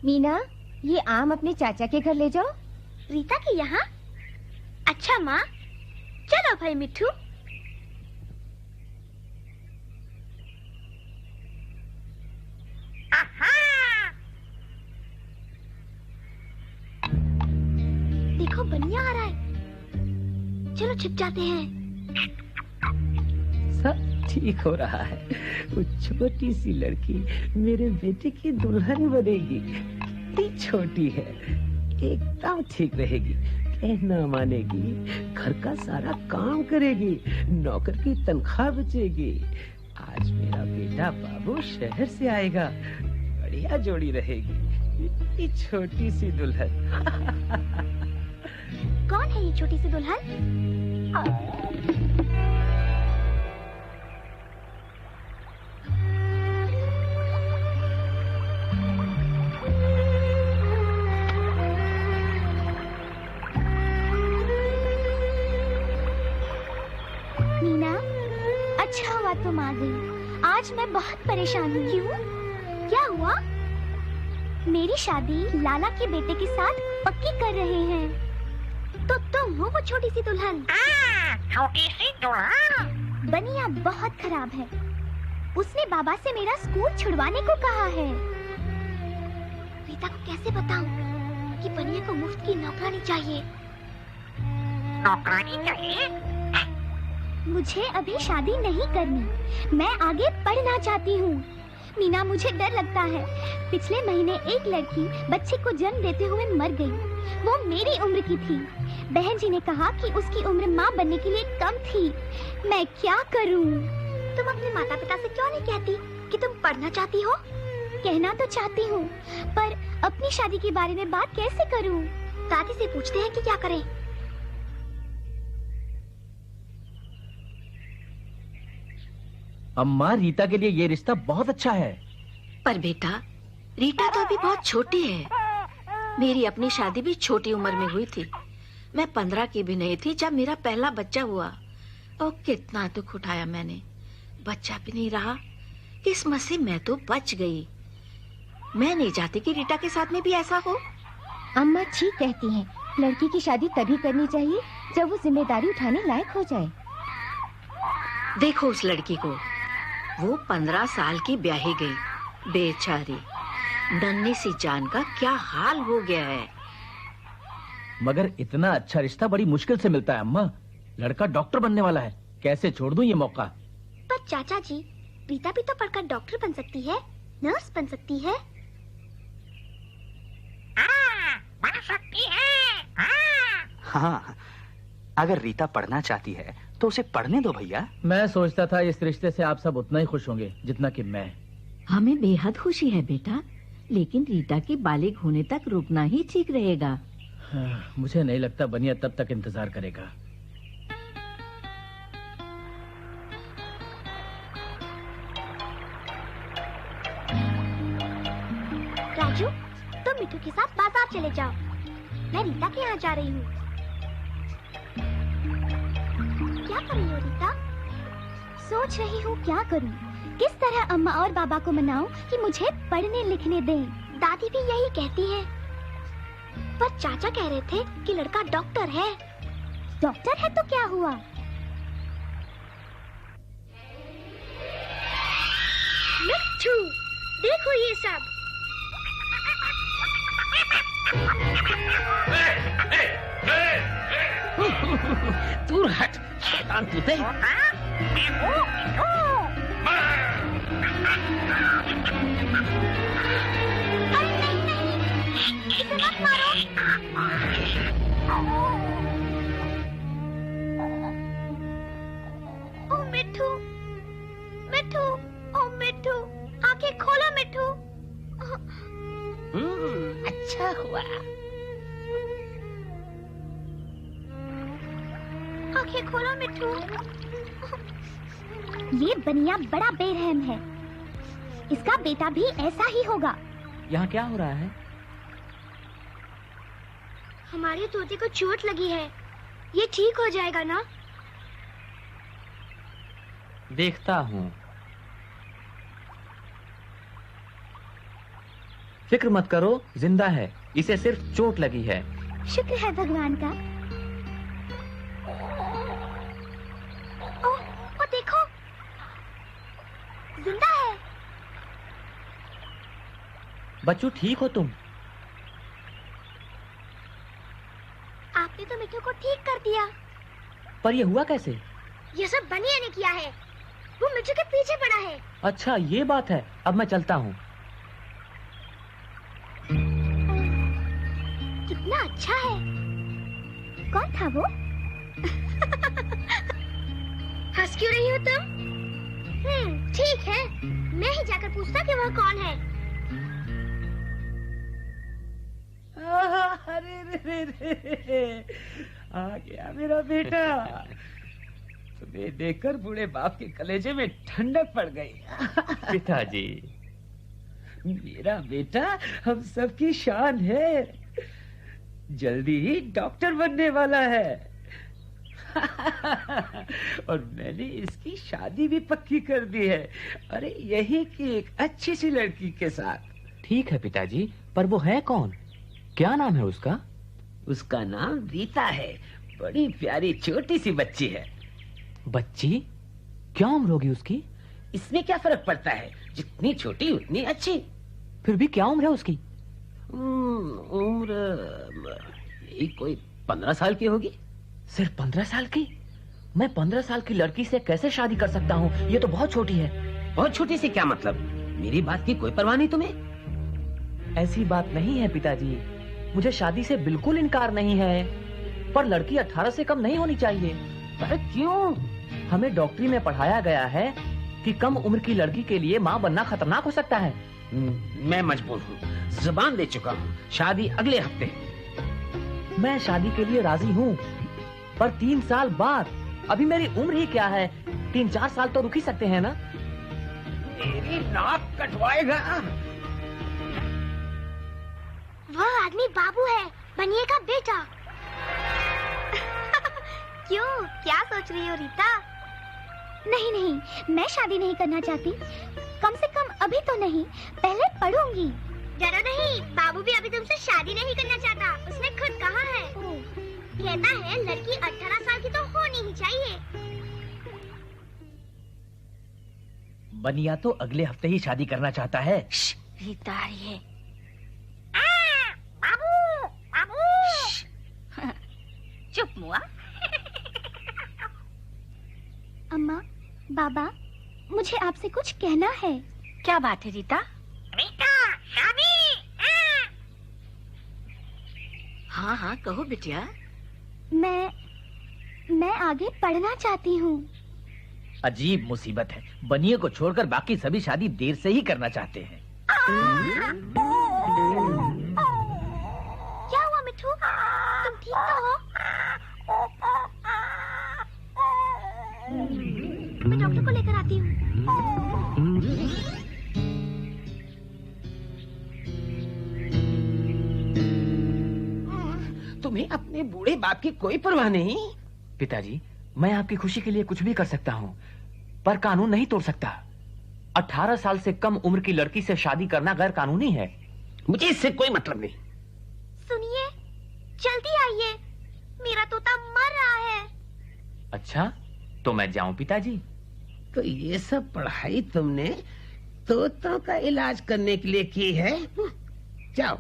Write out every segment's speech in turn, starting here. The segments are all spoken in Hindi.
मीना, ये आम अपने चाचा के घर ले जाओ। रीता के यहाँ? अच्छा माँ, चलो भाई मिट्ठू। देखो बनिया आ रहा है, चलो छिप जाते हैं। सब ठीक हो रहा है। वो छोटी सी लड़की मेरे बेटे की दुल्हन बनेगी। इतनी छोटी है, एकदम ठीक रहेगी, कहना मानेगी, घर का सारा काम करेगी, नौकर की तनख्वाह बचेगी। आज मेरा बेटा बाबू शहर से आएगा, बढ़िया जोड़ी रहेगी। इतनी छोटी सी दुल्हन। कौन है ये छोटी सी दुल्हन? मीना, अच्छा हुआ तुम आ गई। आज मैं बहुत परेशान हूँ। क्यों? क्या हुआ? मेरी शादी लाला के बेटे के साथ पक्की कर रहे हैं। तो तुम हो वो छोटी सी दुल्हन? छोटी सी दुल्हन? बनिया बहुत खराब है। उसने बाबा से मेरा स्कूल छुड़वाने को कहा है। रीता को कैसे बताऊं कि बनिया को मुफ्त की नौकरानी चाहिए? नौकरानी चाहिए? मुझे अभी शादी नहीं करनी, मैं आगे पढ़ना चाहती हूँ। मीना, मुझे डर लगता है। पिछले महीने एक लड़की बच्चे को जन्म देते हुए मर गई। वो मेरी उम्र की थी। बहन जी ने कहा कि उसकी उम्र माँ बनने के लिए कम थी। मैं क्या करूँ? तुम अपने माता पिता से क्यों नहीं कहती कि तुम पढ़ना चाहती हो? कहना तो चाहती हूँ, पर अपनी शादी के बारे में बात कैसे करूँ? दादी से पूछते हैं कि क्या करें। अम्मा, रीता के लिए ये रिश्ता बहुत अच्छा है। पर बेटा, रीता तो अभी बहुत छोटी है। मेरी अपनी शादी भी छोटी उम्र में हुई थी। मैं 15 की भी नहीं थी जब मेरा पहला बच्चा हुआ। और कितना दुख उठाया मैंने। बच्चा भी नहीं रहा, किस्मत से मैं तो बच गई। मैं नहीं चाहती कि रीता के साथ में भी ऐसा हो। अम्मा ठीक कहती हैं, लड़की की शादी तभी करनी चाहिए जब वो जिम्मेदारी उठाने लायक हो जाए। देखो उस लड़की को, वो 15 साल की ब्याही गई, बेचारी। नन्ही सी जान का क्या हाल हो गया है। मगर इतना अच्छा रिश्ता बड़ी मुश्किल से मिलता है अम्मा। लड़का डॉक्टर बनने वाला है, कैसे छोड़ दूं ये मौका? पर चाचा जी, रीता भी तो पढ़कर डॉक्टर बन सकती है, नर्स बन सकती है। बन सकती है। हाँ, अगर रीता पढ़ना चाहती है तो उसे पढ़ने दो भैया। मैं सोचता था इस रिश्ते से आप सब उतना ही खुश होंगे जितना कि मैं। हमें बेहद खुशी है बेटा, लेकिन रीता की बालिग होने तक रुकना ही ठीक रहेगा। मुझे नहीं लगता बनिया तब तक इंतजार करेगा। राजू, तुम मिठू के साथ बाजार चले जाओ। मैं रीता के यहाँ जा रही हूँ। क्या कर रही हो रीता? सोच रही हूँ क्या करूँ, किस तरह अम्मा और बाबा को मनाऊं कि मुझे पढ़ने लिखने दें। दादी भी यही कहती है, पर चाचा कह रहे थे कि लड़का डॉक्टर है। डॉक्टर है तो क्या हुआ? मिठू, देखो ये सब। दूर हट, शैतान तूते। अरे नहीं नहीं, इसे मत मारो। ओ मिठू, मिठू, ओ मिठू, आंखें खोलो मिठू। अच्छा हुआ। आंखें खोलो मिठू। ये बनिया बड़ा बेरहम है। इसका बेटा भी ऐसा ही होगा। यहाँ क्या हो रहा है? हमारे तोते को चोट लगी है, ये ठीक हो जाएगा ना? देखता हूँ। फिक्र मत करो, जिंदा है, इसे सिर्फ चोट लगी है। शुक्र है भगवान का। ओ देखो, जिंदा है। बच्चू ठीक हो तुम? आपने तो मिठू को ठीक कर दिया। पर ये हुआ कैसे? ये सब बनिया ने किया है। वो मिठू के पीछे पड़ा है। अच्छा ये बात है, अब मैं चलता हूँ। कितना अच्छा है। कौन था वो? हंस क्यों रही हो तुम? ठीक है, मैं ही जाकर पूछता कि वह कौन है। अरे रे रे, आ गया मेरा बेटा। तुम्हें देखकर बूढ़े बाप के कलेजे में ठंडक पड़ गई। पिताजी, मेरा बेटा हम सबकी शान है, जल्दी ही डॉक्टर बनने वाला है। और मैंने इसकी शादी भी पक्की कर दी है। अरे यही कि एक अच्छी सी लड़की के साथ। ठीक है पिताजी, पर वो है कौन? क्या नाम है उसका? उसका नाम रीता है। बड़ी प्यारी छोटी सी बच्ची है। बच्ची? क्या उम्र होगी उसकी? इसमें क्या फर्क पड़ता है, जितनी छोटी उतनी अच्छी। फिर भी क्या उम्र है उसकी? उम्र यही कोई 15 साल की होगी। सिर्फ 15 साल की? मैं 15 साल की लड़की से कैसे शादी कर सकता हूँ? ये तो बहुत छोटी है। बहुत छोटी से क्या मतलब? मेरी बात की कोई परवाह नहीं तुम्हें? ऐसी बात नहीं है पिताजी, मुझे शादी से बिल्कुल इनकार नहीं है, पर लड़की 18 से कम नहीं होनी चाहिए। पर क्यों? हमें डॉक्टरी में पढ़ाया गया है कि कम उम्र की लड़की के लिए माँ बनना खतरनाक हो सकता है। मैं मजबूर हूँ, जुबान दे चुका हूँ, शादी अगले हफ्ते। मैं शादी के लिए राजी हूँ, पर 3 साल बाद। अभी मेरी उम्र ही क्या है, 3-4 साल तो रुक ही सकते हैं ना? मेरी नाक कटवाएगा। वह आदमी बाबू है, बनिए का बेटा। क्यों, क्या सोच रही हो रीता? नहीं नहीं, मैं शादी नहीं करना चाहती। कम से कम अभी तो नहीं, पहले पढ़ूंगी। डरो नहीं, बाबू भी अभी तुमसे शादी नहीं करना चाहता। उसने खुद कहा है। कहता है लड़की 18 साल की तो होनी ही चाहिए। बनिया तो अगले हफ्ते ही शादी करना चाहता है। रीता आ रही है। बाबू, बाबू। चुप मुआ। अम्मा, बाबा, मुझे आपसे कुछ कहना है। क्या बात है रीता? रीता, शादी। हाँ हाँ कहो बिटिया। मैं आगे पढ़ना चाहती हूँ। अजीब मुसीबत है, बनिए को छोड़कर बाकी सभी शादी देर से ही करना चाहते हैं। क्या हुआ मिठू? तुम ठीक तो हो? मैं डॉक्टर को लेकर आती हूँ। तुम्हें अपने बूढ़े बाप की कोई परवाह नहीं? पिताजी, मैं आपकी खुशी के लिए कुछ भी कर सकता हूँ, पर कानून नहीं तोड़ सकता। 18 साल से कम उम्र की लड़की से शादी करना गैर कानूनी है। मुझे इससे कोई मतलब नहीं। सुनिए, जल्दी आइए, मेरा तोता मर रहा है। अच्छा, तो मैं जाऊं पिताजी? तो ये सब पढ़ाई तुमने तोतों का इलाज करने के लिए की है? जाओ।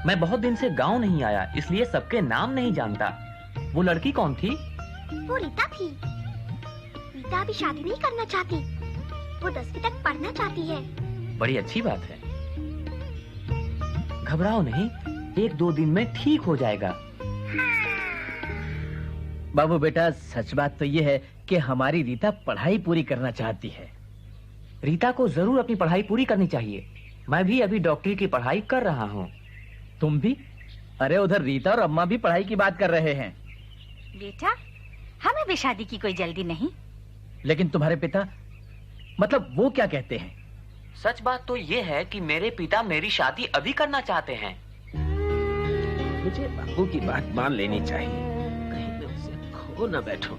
मैं बहुत दिन से गांव नहीं आया, इसलिए सबके नाम नहीं जानता। वो लड़की कौन थी? वो रीता थी। रीता अभी शादी नहीं करना चाहती, वो 10वीं तक पढ़ना चाहती है। बड़ी अच्छी बात है। घबराओ नहीं, 1-2 दिन में ठीक हो जाएगा। बाबू बेटा, सच बात तो ये है कि हमारी रीता पढ़ाई पूरी करना चाहती है। रीता को जरूर अपनी पढ़ाई पूरी करनी चाहिए। मैं भी अभी डॉक्टरी की पढ़ाई कर रहा हूँ। तुम भी? अरे उधर रीता और अम्मा भी पढ़ाई की बात कर रहे हैं। बेटा, हमें भी शादी की कोई जल्दी नहीं। लेकिन तुम्हारे पिता, मतलब वो क्या कहते हैं? सच बात तो ये है कि मेरे पिता मेरी शादी अभी करना चाहते हैं। मुझे बाबू की बात मान लेनी चाहिए, कहीं मैं उसे खो न बैठूं।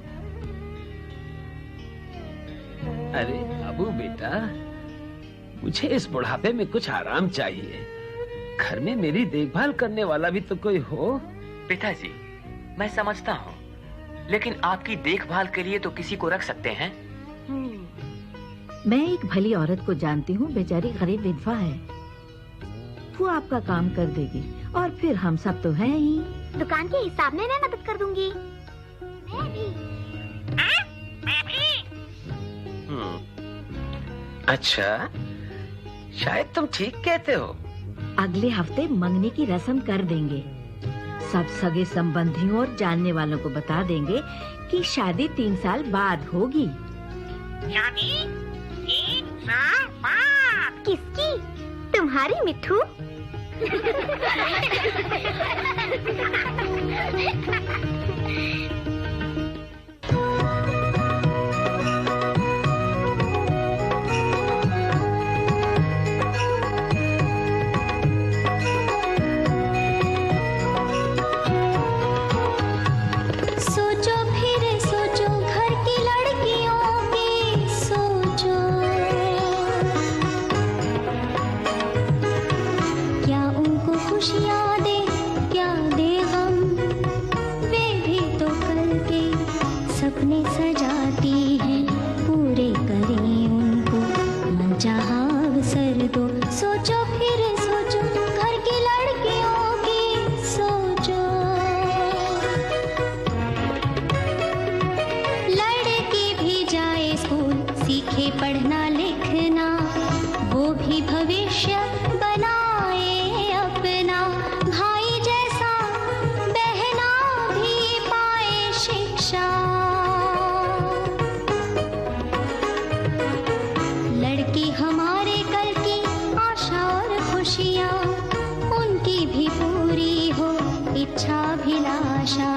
अरे बाबू बेटा, मुझे इस बुढ़ापे में कुछ आराम चाहिए। घर में मेरी देखभाल करने वाला भी तो कोई हो। पिताजी, मैं समझता हूँ, लेकिन आपकी देखभाल के लिए तो किसी को रख सकते हैं। मैं एक भली औरत को जानती हूँ, बेचारी गरीब विधवा है। वो आपका काम कर देगी और फिर हम सब तो हैं ही। दुकान के हिसाब में मैं मदद कर दूंगी। मैं भी अच्छा, शायद तुम ठीक कहते हो। अगले हफ्ते मंगनी की रस्म कर देंगे। सब सगे संबंधियों और जानने वालों को बता देंगे कि शादी 3 साल बाद होगी। शादी 3 साल बाद। किसकी? तुम्हारी मिट्ठू। सोचो फिर सोचो घर की लड़कियों की सोचो, क्या उनको खुशियाँ दे क्या दे गम, वे भी तो कल के सपने सजाती हैं, पूरे करें उनको मनचाहा अवसर दो। सोचो फिर सोचो घर की लड़कियों की सोचो, लड़की भी जाए स्कूल, सीखे पढ़ना लिखना, वो भी भविष्य बनाए अपना, भाई जैसा बहना भी पाए शिक्षा। लड़की हमारे कल की आशा और खुशियाँ, उनकी भी पूरी हो इच्छा अभिलाषा।